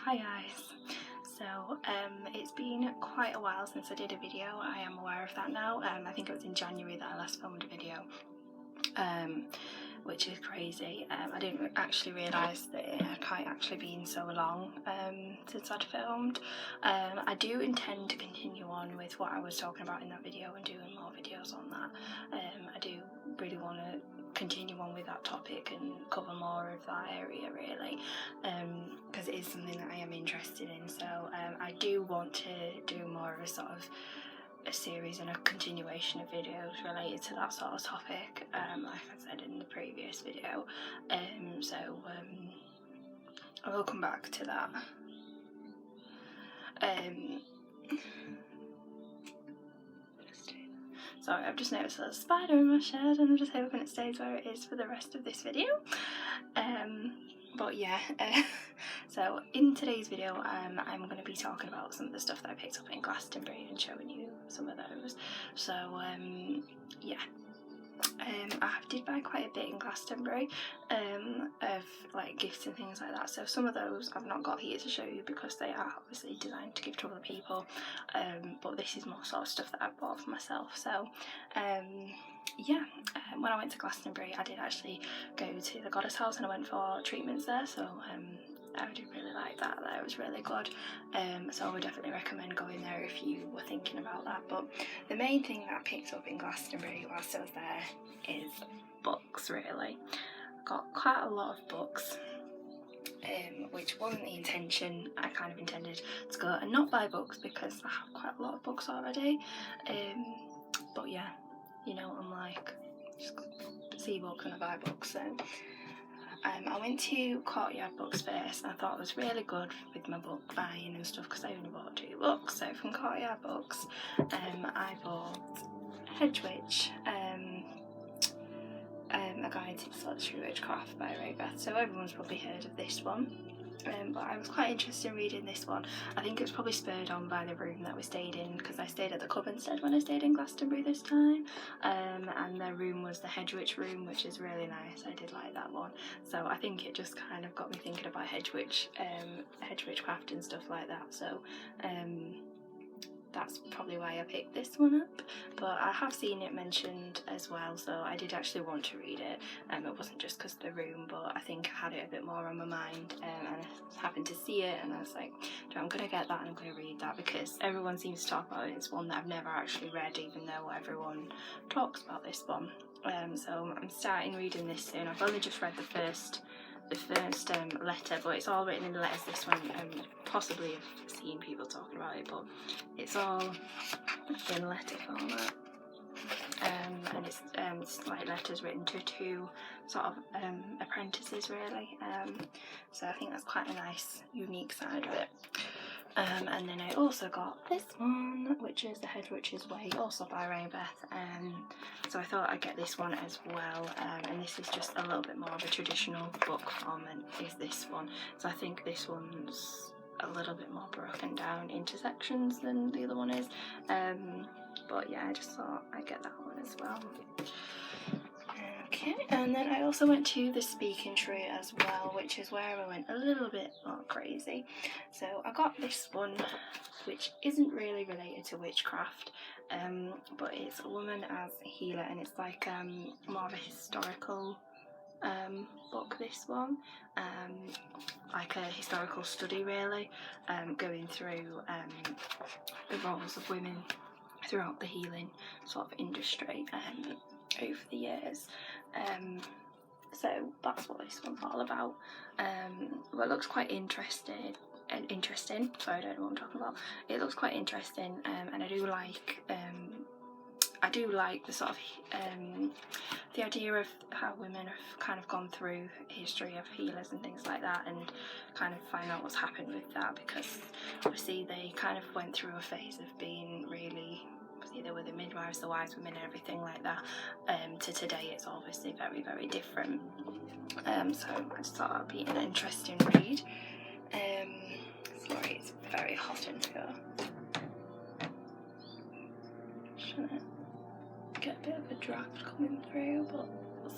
Hi guys. So it's been quite a while since I did a video. I am aware of that now. I think it was in January that I last filmed a video, which is crazy. I didn't actually realise that it had quite actually been so long since I'd filmed. I do intend to continue on with what I was talking about in that video and doing more videos on that. I do really want to continue on with that topic and cover more of that area really, because it is something that I am interested in. So I do want to do more of a sort of a series and a continuation of videos related to that sort of topic, like I said in the previous video. So I will come back to that. Sorry, I've just noticed there's a spider in my shed and I'm just hoping it stays where it is for the rest of this video. But yeah, so in today's video I'm going to be talking about some of the stuff that I picked up in Glastonbury and showing you some of those. So yeah, I did buy quite a bit in Glastonbury of like gifts and things like that. So some of those I've not got here to show you because they are obviously designed to give to other people, but this is more sort of stuff that I bought for myself. So yeah, when I went to Glastonbury I did actually go to the goddess house and I went for treatments there, so I did really like that. That was really good. So I would definitely recommend going there if you were thinking about that. But the main thing that I picked up in Glastonbury whilst I was there is books, really. I got quite a lot of books, which wasn't the intention. I kind of intended to go and not buy books because I have quite a lot of books already. But yeah, you know, I'm like, just see books and I buy books. So I went to Courtyard Books first and I thought it was really good with my book buying and stuff because I only bought 2 books. So from Courtyard Books I bought Witchy, A Guide to Solitary Witchcraft by Ray Beth. So everyone's probably heard of this one. But I was quite interested in reading this one. I think it was probably spurred on by the room that we stayed in, because I stayed at the Club instead when I stayed in Glastonbury this time, and their room was the Hedge Witch room, which is really nice. I did like that one, so I think it just kind of got me thinking about Hedge Witchcraft and stuff like that. So that's probably why I picked this one up, but I have seen it mentioned as well, so I did actually want to read it. It wasn't just because of the room, but I think I had it a bit more on my mind, and I happened to see it and I was like, I'm going to get that and I'm going to read that because everyone seems to talk about it. It's one that I've never actually read, even though everyone talks about this one. So I'm starting reading this soon. I've only just read the first letter, but it's all written in letters, this one. Possibly have seen people talking about it, but it's all in letter format, and it's like letters written to 2 sort of apprentices really, so I think that's quite a nice unique side of it. And then I also got this one, which is The Head Witch's Way, also by Ray Beth. So I thought I'd get this one as well. And this is just a little bit more of a traditional book format, is this one. So I think this one's a little bit more broken down into sections than the other one is. But yeah, I just thought I'd get that one as well. Okay, and then I also went to the Speaking Tree as well, which is where I went a little bit more crazy. So I got this one, which isn't really related to witchcraft, but it's a woman as a healer, and it's like more of a historical book, this one, like a historical study really, going through the roles of women throughout the healing sort of industry over the years. So that's what this one's all about. Well, it looks quite interesting. Sorry, I don't know what I'm talking about. It looks quite interesting, and I do like the sort of the idea of how women have kind of gone through history of healers and things like that, and kind of find out what's happened with that, because obviously they kind of went through a phase of being really, there were the midwives, the wise women and everything like that, to today it's obviously very, very different. So I just thought that'd be an interesting read. Sorry, it's very hot in here. Trying to get a bit of a draft coming through, but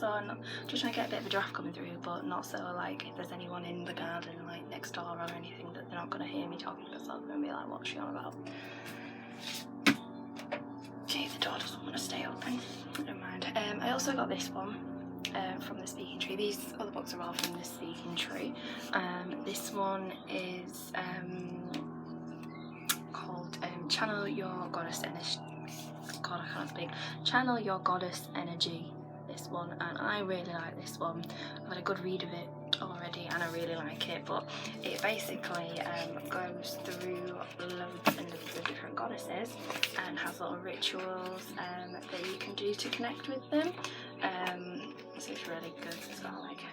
so I'm not just trying to get a bit of a draft coming through, but not so like if there's anyone in the garden like next door or anything that they're not going to hear me talking to myself and be like, what's she on about? Okay, the door doesn't want to stay open. Never mind. I also got this one from the Speaking Tree. These other books are all from the Speaking Tree. This one is called Channel Your Goddess Energy. God, I can't speak. Channel Your Goddess Energy. This one, and I really like this one. I've had a good read of it already and I really like it, but it basically goes through loads and loads of different goddesses and has little rituals that you can do to connect with them. So it's really good. It's got like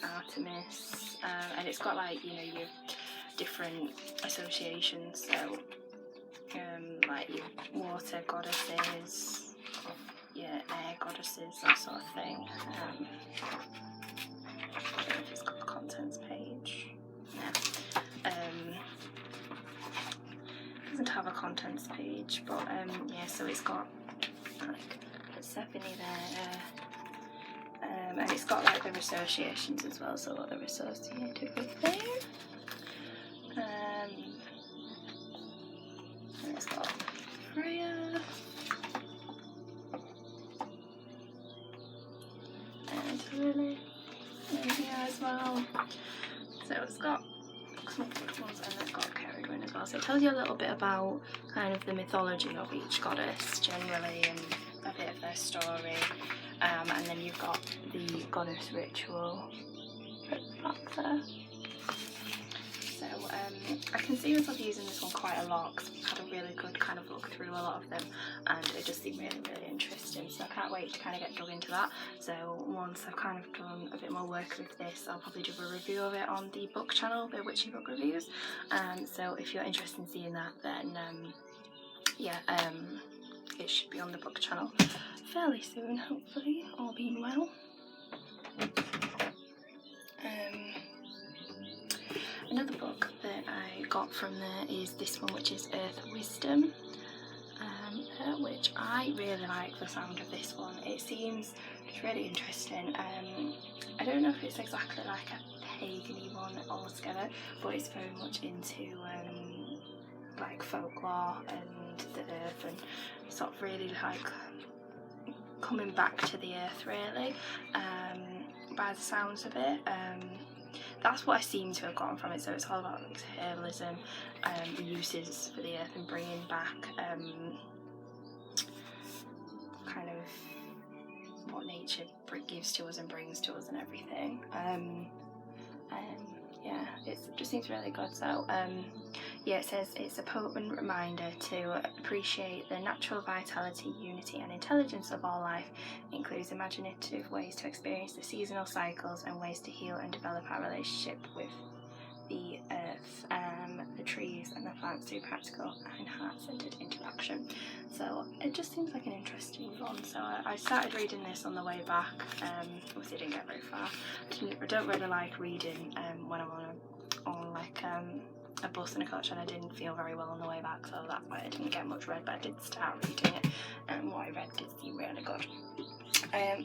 Artemis, and it's got like, you know, your different associations, so like your water goddesses, your air goddesses, that sort of thing. I don't know if it's got a contents page. No. It doesn't have a contents page, but yeah, so it's got like Persephone there, and it's got like their associations as well, so what they're associated with there. And it's got Freya, and Lily in here as well. So it's got some good ones, and it's got Kerrigan as well. So it tells you a little bit about kind of the mythology of each goddess generally and a bit of their story. And then you've got the goddess ritual at the back there. So I can see myself using this one quite a lot because I've had a really good kind of look through a lot of them and it just seemed really, really interesting. So I can't wait to kind of get dug into that. So once I've kind of done a bit more work with this, I'll probably do a review of it on the book channel, the Witchy Book Reviews. So if you're interested in seeing that, then yeah, it should be on the book channel fairly soon, hopefully, all being well. Another book that I got from there is this one, which is Earth Wisdom, which I really like the sound of this one. It seems really interesting. I don't know if it's exactly like a pagan-y one altogether, but it's very much into like folklore and the earth and sort of really like coming back to the earth really, by the sounds of it. That's what I seem to have gotten from it. So it's all about like herbalism, the uses for the earth and bringing back kind of what nature gives to us and brings to us and everything. Yeah, it just seems really good. So yeah, it says it's a potent reminder to appreciate the natural vitality, unity and intelligence of all life. It includes imaginative ways to experience the seasonal cycles and ways to heal and develop our relationship with the earth, the trees and the plants through practical and heart-centered interaction. So it just seems like an interesting one. So I started reading this on the way back. Obviously I didn't get very far. I don't really like reading when I'm on like a bus and a coach, and I didn't feel very well on the way back, so that's why I didn't get much read, but I did start reading it, and what I read did seem really good.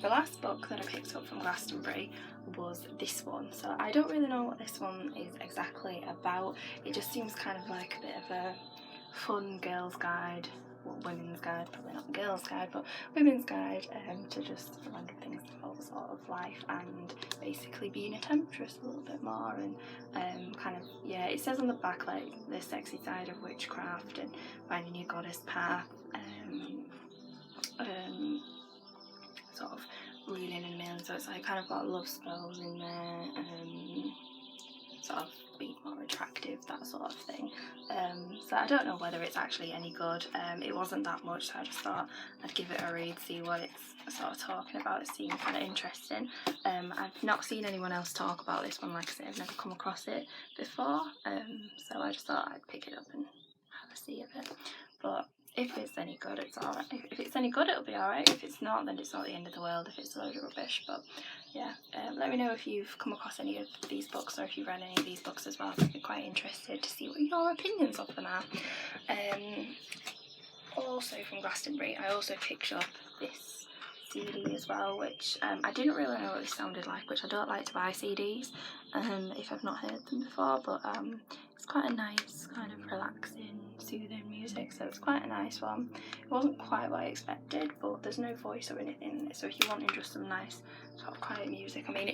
The last book that I picked up from Glastonbury was this one. So I don't really know what this one is exactly about. It just seems kind of like a bit of a fun girls' guide, well, women's guide, probably not girls' guide, but women's guide to just random things about sort of life and basically being a temptress a little bit more, and kind of, yeah, it says on the back like the sexy side of witchcraft and finding your goddess path, sort of reeling and milling, so it's like kind of got love spells in there, sort of being more attractive, that sort of thing. So I don't know whether it's actually any good. It wasn't that much, so I just thought I'd give it a read, see what it's sort of talking about. It seemed kind of interesting. I've not seen anyone else talk about this one, like I said, I've never come across it before, so I just thought I'd pick it up and have a see of it. But if it's any good, it's alright. If it's any good, it'll be alright. If it's not, then it's not the end of the world if it's a load of rubbish. But yeah, let me know if you've come across any of these books or if you've read any of these books as well. I'd be quite interested to see what your opinions of them are. Also from Glastonbury, I also picked up this CD as well, which I didn't really know what it sounded like, which I don't like to buy CDs if I've not heard them before, but it's quite a nice kind of relaxing, soothing music, so it's quite a nice one. It wasn't quite what I expected, but there's no voice or anything, so if you're wanting just some nice sort of quiet music, I mean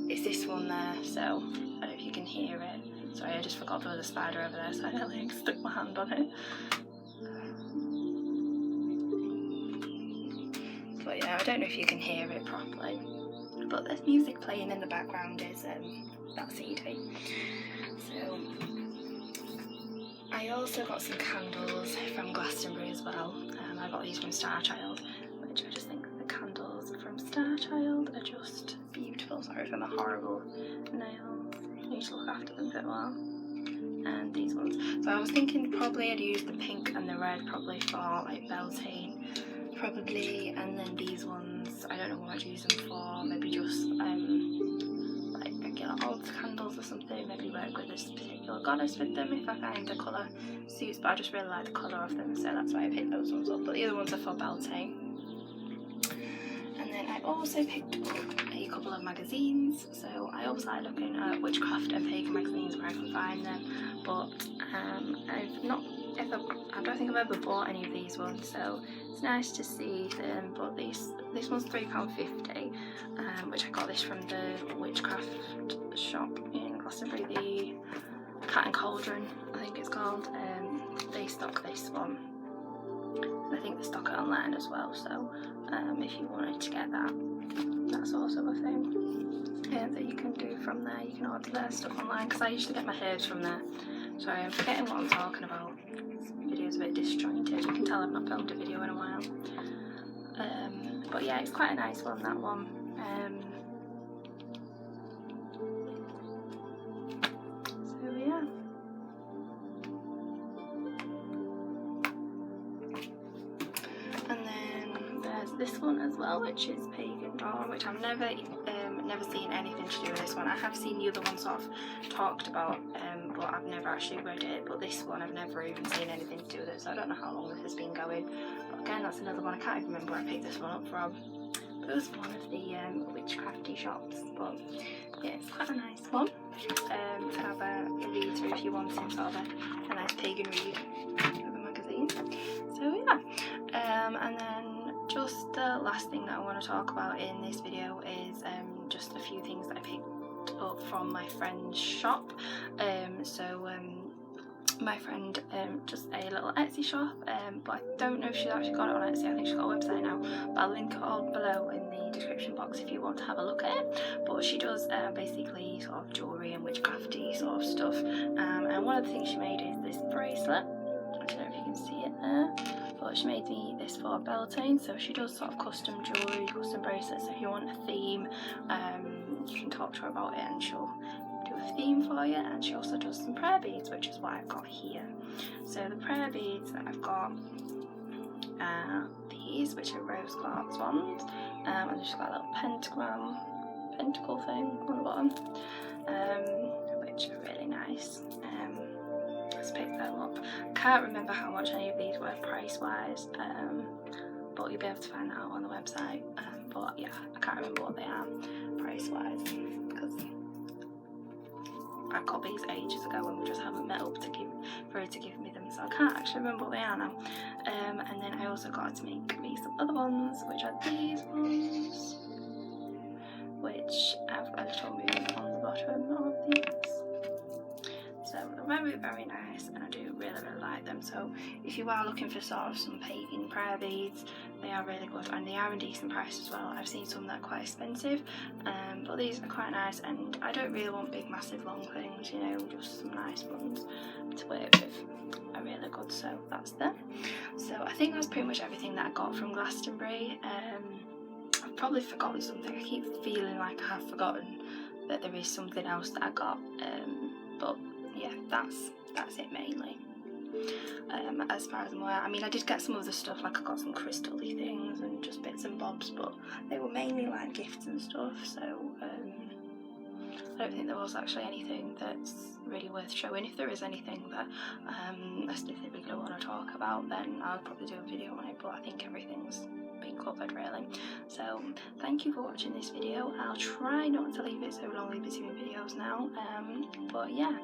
it's this one there, so I don't know if you can hear it. Sorry, I just forgot there was a spider over there, so I nearly stuck my hand on it. But yeah, I don't know if you can hear it properly, but there's music playing in the background is that CD. So I also got some candles from Glastonbury as well. I got these from Starchild, which I just think the candles from Starchild are just beautiful. Sorry for my horrible nails, I need to look after them a bit more. And these ones, so I was thinking probably I'd use the pink and the red probably for like belting probably, and then these ones I don't know what I'd use them for, maybe just like regular old candles or something, maybe work with this particular goddess with them if I find the colour suits, but I just really like the colour of them, so that's why I picked those ones up, but the other ones are for belting. And then I also picked up a couple of magazines, so I always like looking at witchcraft and pagan magazines where I can find them, but I don't think I've ever bought any of these ones, so it's nice to see them. But this one's £3.50, which I got this from the witchcraft shop in Glastonbury, the Cat and Cauldron I think it's called. They stock this one, and I think they stock it online as well, so if you wanted to get that, that's also a thing that you can do from there. You can order their stuff online, because I usually get my herbs from there. Sorry, I'm forgetting what I'm talking about. This video's a bit disjointed. You can tell I've not filmed a video in a while. But yeah, it's quite a nice one, that one. So yeah. And then there's this one as well, which is Pagan Dawn, which I've never seen anything to do with this one. I have seen the other one sort of talked about, but I've never actually read it. But this one I've never even seen anything to do with it, so I don't know how long this has been going. But again, that's another one. I can't even remember where I picked this one up from. But it was one of the witchcrafty shops. But yeah, it's quite a nice one. To have a read through if you want some sort of a nice pagan read of a magazine. So yeah, and then just the last thing that I want to talk about in this video is just a few things that I picked up from my friend's shop. My friend just a little Etsy shop, but I don't know if she's actually got it on Etsy. I think she's got a website now, but I'll link it all below in the description box if you want to have a look at it. But she does basically sort of jewellery and witchcrafty sort of stuff, and one of the things she made is this bracelet. I don't know if you can see it there, but she made me this for Beltane. So she does sort of custom jewellery, custom bracelets. So if you want a theme, you can talk to her about it and she'll do a theme for you. And she also does some prayer beads, which is what I've got here. So the prayer beads that I've got, these, which are rose quartz ones, and she's got a little pentacle thing on the bottom, which are really nice. Let's pick them up. I can't remember how much any of these were price wise, but you'll be able to find that out on the website. But yeah, I can't remember what they are price wise, because I got these ages ago and we just haven't met up for her to give me them, so I can't actually remember what they are now. And then I also got to make me some other ones, which are these ones, which have a little moon on the bottom of these. So they're very, very nice, and I do really, really like them. So if you are looking for sort of some pagan prayer beads, they are really good, and they are in decent price as well. I've seen some that are quite expensive, but these are quite nice, and I don't really want big, massive, long things, you know, just some nice ones to work with are really good. So that's them. So I think that's pretty much everything that I got from Glastonbury. I've probably forgotten something. I keep feeling like I have forgotten that there is something else that I got, but yeah, that's it mainly. As far as I'm aware, I mean, I did get some other stuff, like I got some crystal-y things and just bits and bobs, but they were mainly like gifts and stuff, so I don't think there was actually anything that's really worth showing. If there is anything that I specifically want to talk about, then I'll probably do a video on it, but I think everything's been covered really. So thank you for watching this video. I'll try not to leave it so long in between videos now, but yeah,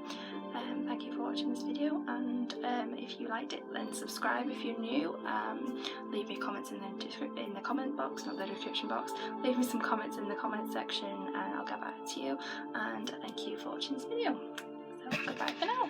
thank you for watching this video, and if you liked it, then subscribe if you're new. Leave me comments in the comment box, not the description box. Leave me some comments in the comment section and I'll get back to you, and thank you for watching this video. So goodbye for now.